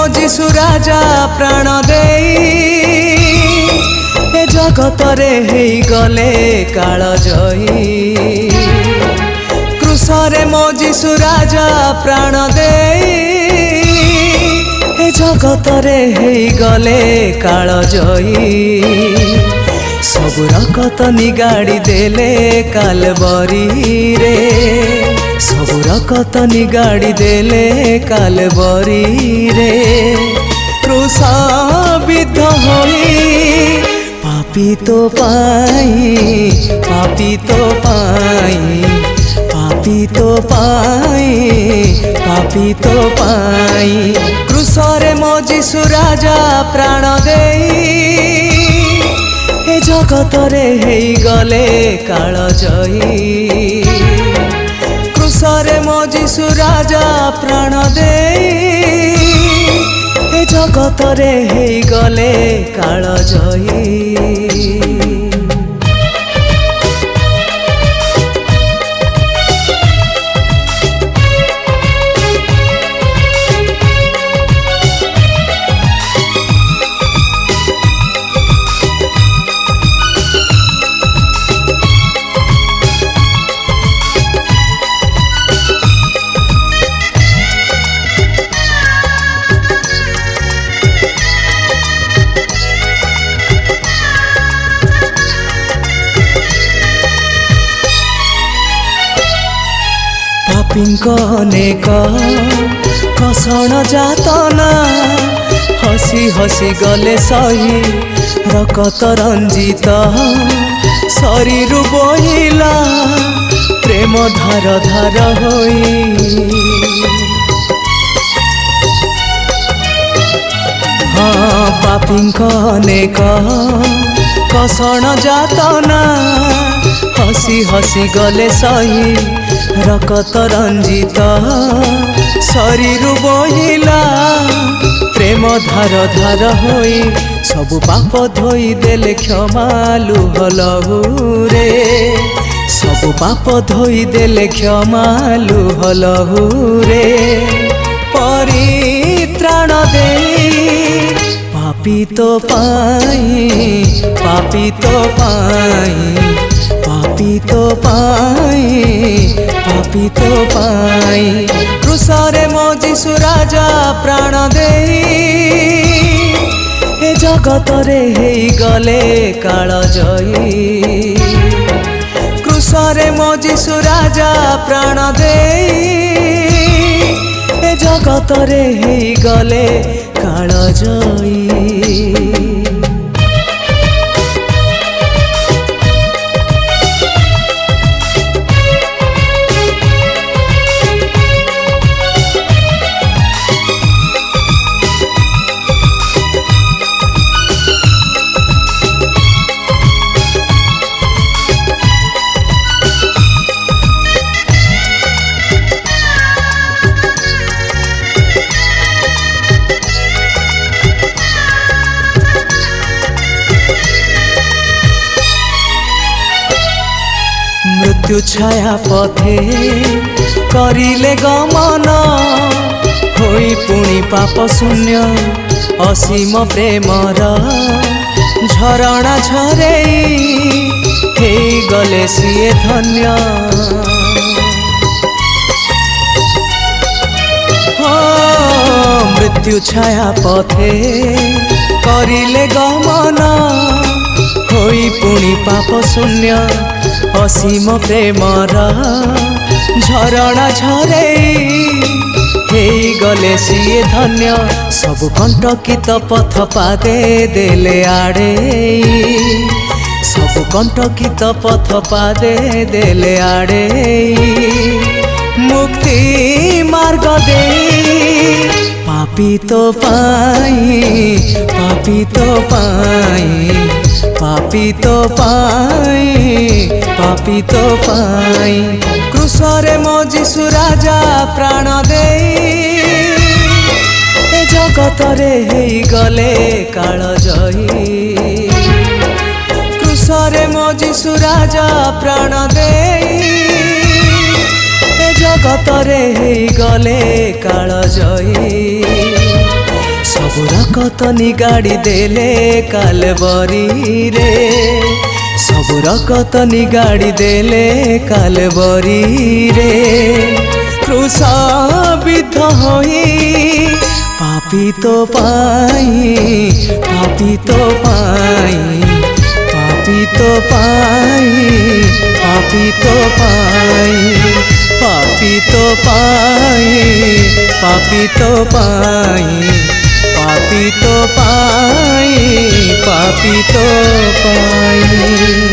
जीशु राजा प्राण देई ए जगतरे हेई गले काल जयी। क्रूसरे मो जीशु राजा प्राण देई ए जगतरे हेई गले काल जयी। सबु रकत निगाड़ी देले कालवरी रे, सबु रकत निगाड़ी देले कालवरी रे। क्रूसबिद्ध होई पापी तो पाई, पापी तो पाई, पापी तो पाई, पापी तो पाई। क्रूसरे मो जीशु राजा प्राण देई ए जगतरे हेई गले काल जयी। क्रूसरे मो जीशु राजा प्राण देई ए जगतरे हेई गले काल जयी। पापींक अनेक कषण जातना हसी हसी गले सही रकत रंजित शरीर बोहिला प्रेम धार धार होई। हाँ पापींक अनेक कषण जातना हसी हसी गले सही रकत रंजित शरीर बोहिला प्रेम धार धार होई। सबु पाप धोई देले क्षमा लुह लहुरे, सबु पाप धोई देले क्षमा लुह लहुरे। परित्राण देई पापी तो पाई, पापी तो पाई, पापी तो पाई, पापी तो पाई। क्रूसरे मो जीशु राजा प्राण देई ए जगतरे हेई गले काल जयी। क्रूसरे मो जीशु राजा प्राण देई ए जगतरे हेई गले काल जयी। मृत्यु छाया पथे करिले गमन होई पुणी पाप शून्य असीम प्रेमर झरणा झरेई हेई गले सिए धन्य। मृत्यु छाया पथे करिले गमन होई पुणी पाप शून्य असीम प्रेमर झरणा झरेई हेई गले सिए धन्य। सबु कंटकित पथ पादे देले आड़े, सबु कंटकित पथ पादे देले आड़े। मुक्ति मार्ग देई पापी तो पाई, पापी तो पाई, पापी तो पाई, पापी तो पाई। क्रूसरे मो जीशु राजा प्राण देई ए जगतरे हेई गले काल जयी। क्रूसरे मो जीशु राजा प्राण देई ए जगतरे हेई गले काल जयी। सबुर कत निगाड़ी देले कालबरी रे सबुर कत निगाड़ी देले कालबरी रे क्रूसाबित होई पापी तो पाई पापी तो पाई पापी तो पाई पापी तो पाई पापी तो पाई पापी तो पाई पापी तो पाई पापी तो पाई।